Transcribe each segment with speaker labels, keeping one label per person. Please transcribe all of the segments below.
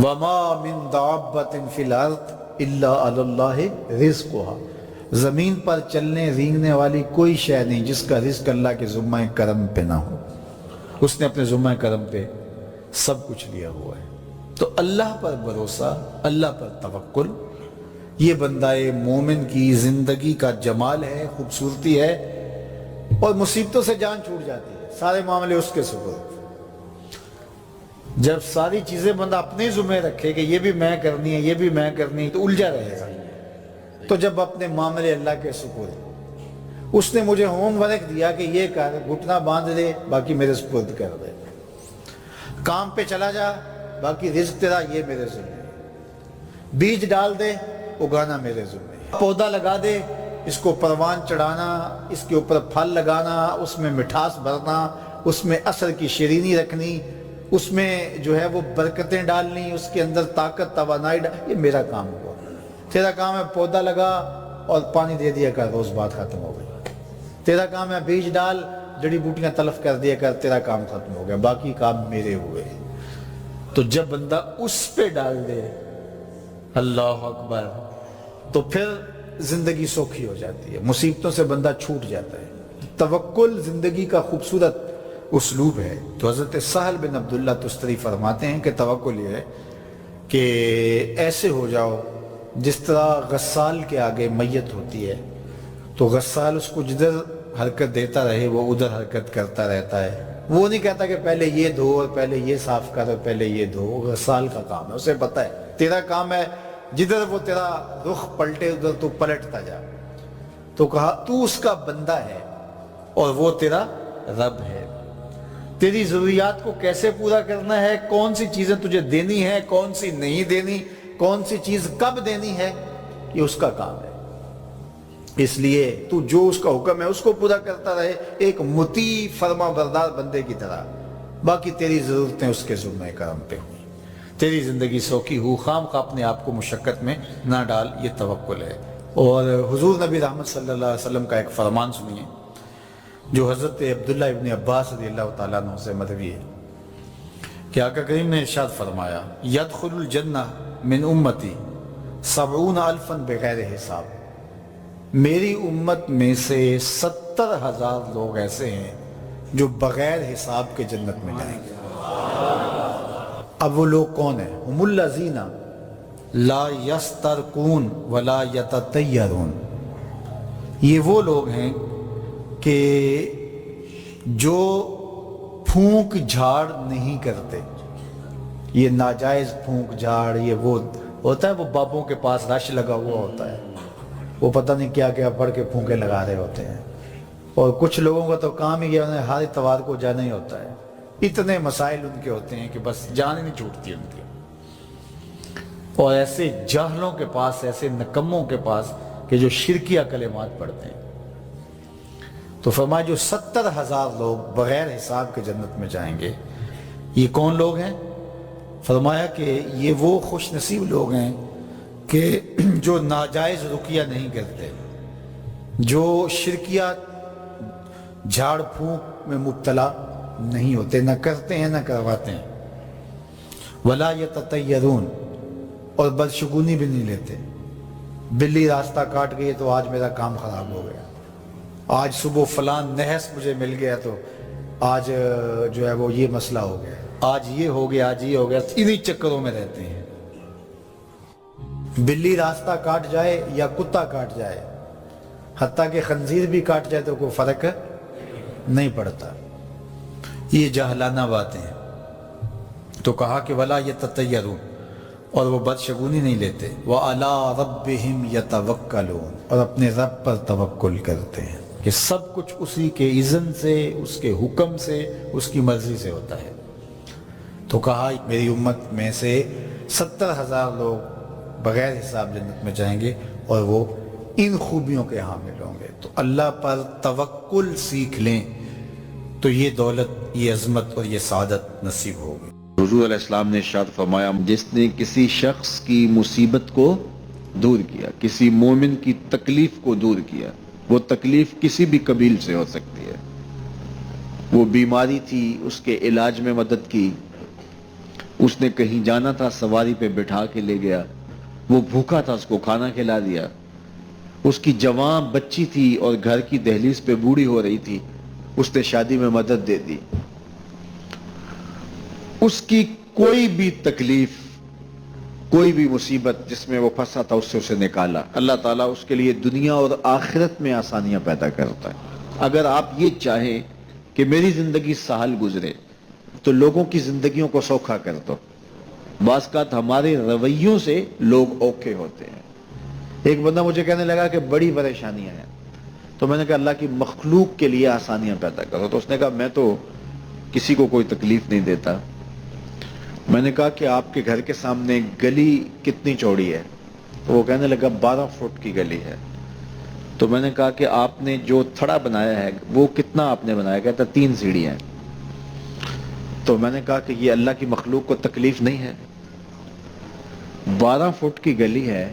Speaker 1: وما من دابۃ فی الارض الا علی اللہ رزقها، زمین پر چلنے رینگنے والی کوئی شے نہیں جس کا رزق اللہ کے ذمہ کرم پہ نہ ہو، اس نے اپنے ذمہ کرم پہ سب کچھ لیا ہوا ہے۔ تو اللہ پر بھروسہ، اللہ پر توکل، یہ بندہ مومن کی زندگی کا جمال ہے، خوبصورتی ہے، اور مصیبتوں سے جان چھوٹ جاتی ہے، سارے معاملے اس کے سپرد۔ جب ساری چیزیں بندہ اپنے ذمہ رکھے کہ یہ بھی میں کرنی ہے، یہ بھی میں کرنی ہے، تو الجھا رہے گا۔ تو جب اپنے معاملے اللہ کے سپرد، اس نے مجھے ہوم ورک دیا کہ یہ کر، گھٹنا باندھ دے، باقی میرے سپرد کر دے، کام پہ چلا جا، باقی رزق تیرا، یہ میرے ذمہ ہے، بیج ڈال دے، اگانا میرے ذمہ ہے، پودا لگا دے، اس کو پروان چڑھانا، اس کے اوپر پھل لگانا، اس میں مٹھاس بھرنا، اس میں عسل کی شیرینی رکھنی، اس میں جو ہے وہ برکتیں ڈالنی، اس کے اندر طاقت توانائی یہ میرا کام ہوا۔ تیرا کام ہے پودا لگا اور پانی دے دیا کر، روز بات ختم ہو گئی۔ تیرا کام ہے بیج ڈال، جڑی بوٹیاں تلف کر دیا کر، تیرا کام ختم ہو گیا، باقی کام میرے ہوئے۔ تو جب بندہ اس پہ ڈال دے، اللہ اکبر، تو پھر زندگی سوکھی ہو جاتی ہے، مصیبتوں سے بندہ چھوٹ جاتا ہے۔ توکل زندگی کا خوبصورت اسلوب ہے۔ تو حضرت سہل بن عبداللہ تستری فرماتے ہیں کہ توکل یہ ہے کہ ایسے ہو جاؤ جس طرح غسال کے آگے میت ہوتی ہے تو غسال اس کو جدھر حرکت دیتا رہے وہ ادھر حرکت کرتا رہتا ہے، وہ نہیں کہتا کہ پہلے یہ دھو اور پہلے یہ صاف کر اور پہلے یہ دھو۔ غسال کا کام ہے، اسے پتہ ہے تیرا کام ہے جدھر وہ تیرا رخ پلٹے ادھر تو پلٹتا جا۔ تو کہا تو اس کا بندہ ہے اور وہ تیرا رب ہے، تیری ضروریات کو کیسے پورا کرنا ہے، کون سی چیزیں تجھے دینی ہے، کون سی نہیں دینی، کون سی چیز کب دینی ہے، یہ اس کا کام ہے۔ اس لیے تو جو اس کا حکم ہے اس کو پورا کرتا رہے، ایک مطیع فرما بردار بندے کی طرح، باقی تیری ضرورتیں اس کے ذمہ کرم پہ ہوئی، تیری زندگی سوکھی ہو، خام خواہ اپنے آپ کو مشقت میں نہ ڈال، یہ توکل ہے۔ اور حضور نبی رحمت صلی اللہ علیہ وسلم کا ایک فرمان سنیے جو حضرت عبداللہ ابن عباس رضی اللہ تعالیٰ عنہ سے مروی ہے کہ آقا کریم نے ارشاد فرمایا یدخل الجنہ من امتی 70,000 بغیر حساب، میری امت میں سے 70,000 لوگ ایسے ہیں جو بغیر حساب کے جنت میں جائیں گے۔ اب وہ لوگ کون ہیں؟ هم الذین لا یسترقون ولا یتطیرون، یہ وہ لوگ ہیں کہ جو پھونک جھاڑ نہیں کرتے، یہ ناجائز پھونک جھاڑ، یہ وہ ہوتا ہے، وہ بابوں کے پاس رش لگا ہوا ہوتا ہے، وہ پتہ نہیں کیا کیا پڑھ کے پھونکے لگا رہے ہوتے ہیں، اور کچھ لوگوں کا تو کام ہی انہیں ہر اتوار کو جانا ہی ہوتا ہے، اتنے مسائل ان کے ہوتے ہیں کہ بس جان ہی نہیں چھوٹتی ان کی۔ اور ایسے جاہلوں کے پاس، ایسے نکموں کے پاس کہ جو شرکیہ کلمات پڑھتے ہیں، تو فرمایا جو 70,000 لوگ بغیر حساب کے جنت میں جائیں گے، یہ کون لوگ ہیں؟ فرمایا کہ یہ وہ خوش نصیب لوگ ہیں کہ جو ناجائز رقیہ نہیں کرتے، جو شرکیہ جھاڑ پھونک میں مبتلا نہیں ہوتے، نہ کرتے ہیں نہ کرواتے ہیں، ولا یتطیرون، اور بدشگونی بھی نہیں لیتے، بلی راستہ کاٹ گئی تو آج میرا کام خراب ہو گیا، آج صبح فلان نحس مجھے مل گیا تو آج جو ہے وہ یہ مسئلہ ہو گیا، آج یہ ہو گیا، آج یہ ہو گیا، انہی چکروں میں رہتے ہیں۔ بلی راستہ کاٹ جائے یا کتا کاٹ جائے، حتیٰ کہ خنزیر بھی کاٹ جائے تو کوئی فرق نہیں پڑتا، یہ جاہلانہ باتیں ہیں۔ تو کہا کہ ولا یتطیرون، اور وہ بدشگونی نہیں لیتے، وَعَلَىٰ رَبِّهِمْ يَتَوَكَّلُونَ، اور اپنے رب پر توکل کرتے ہیں کہ سب کچھ اسی کے اذن سے، اس کے حکم سے، اس کی مرضی سے ہوتا ہے۔ تو کہا میری امت میں سے 70,000 لوگ بغیر حساب جنت میں جائیں گے اور وہ ان خوبیوں کے حامل ہوں گے۔ تو اللہ پر توکل سیکھ لیں تو یہ دولت، یہ عظمت اور یہ سعادت نصیب ہوگی۔
Speaker 2: حضور علیہ السلام نے ارشاد فرمایا جس نے کسی شخص کی مصیبت کو دور کیا، کسی مومن کی تکلیف کو دور کیا، وہ تکلیف کسی بھی قبیل سے ہو سکتی ہے، وہ بیماری تھی اس کے علاج میں مدد کی، اس نے کہیں جانا تھا، سواری پہ بٹھا کے لے گیا، وہ بھوکا تھا، اس کو کھانا کھلا دیا۔ اس کی جوان بچی تھی اور گھر کی دہلیز پہ بوڑھی ہو رہی تھی، اس نے شادی میں مدد دے دی۔ اس کی کوئی بھی تکلیف، کوئی بھی مصیبت جس میں وہ پھنسا تھا، اس سے اسے نکالا۔ اللہ تعالیٰ اس کے لیے دنیا اور آخرت میں آسانیاں پیدا کرتا ہے۔ اگر آپ یہ چاہیں کہ میری زندگی سہل گزرے تو لوگوں کی زندگیوں کو سوکھا کر دو۔ بعض اوقات ہمارے رویوں سے لوگ اوکھے ہوتے ہیں۔ ایک بندہ مجھے کہنے لگا کہ بڑی پریشانیاں ہیں، تو میں نے کہا اللہ کی مخلوق کے لیے آسانیاں پیدا کرو۔ تو اس نے کہا میں تو کسی کو کوئی تکلیف نہیں دیتا۔ میں نے کہا کہ آپ کے گھر کے سامنے گلی کتنی چوڑی ہے؟ تو وہ کہنے لگا 12 فٹ کی گلی ہے۔ تو میں نے کہا کہ آپ نے جو تھڑا بنایا ہے وہ کتنا آپ نے بنایا؟ کہتا 3 سیڑھیاں ہیں۔ تو میں نے کہا کہ یہ اللہ کی مخلوق کو تکلیف نہیں ہے؟ 12 فٹ کی گلی ہے،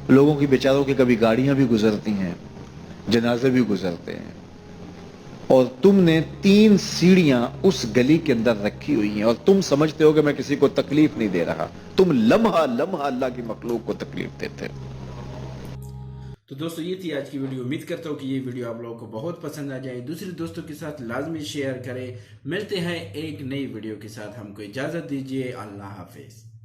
Speaker 2: لوگوں کی بیچاروں کی کبھی گاڑیاں بھی گزرتی ہیں، جنازے بھی گزرتے ہیں، اور تم نے 3 سیڑھیاں اس گلی کے اندر رکھی ہوئی ہیں اور تم سمجھتے ہو کہ میں کسی کو تکلیف نہیں دے رہا۔ تم لمحہ لمحہ اللہ کی مخلوق کو تکلیف دیتے ہو۔
Speaker 3: تو دوستو یہ تھی آج کی ویڈیو۔ امید کرتا ہوں کہ یہ ویڈیو آپ لوگوں کو بہت پسند آ جائے۔ دوسرے دوستوں کے ساتھ لازمی شیئر کریں۔ ملتے ہیں ایک نئی ویڈیو کے ساتھ، ہم کو اجازت دیجیے۔ اللہ حافظ۔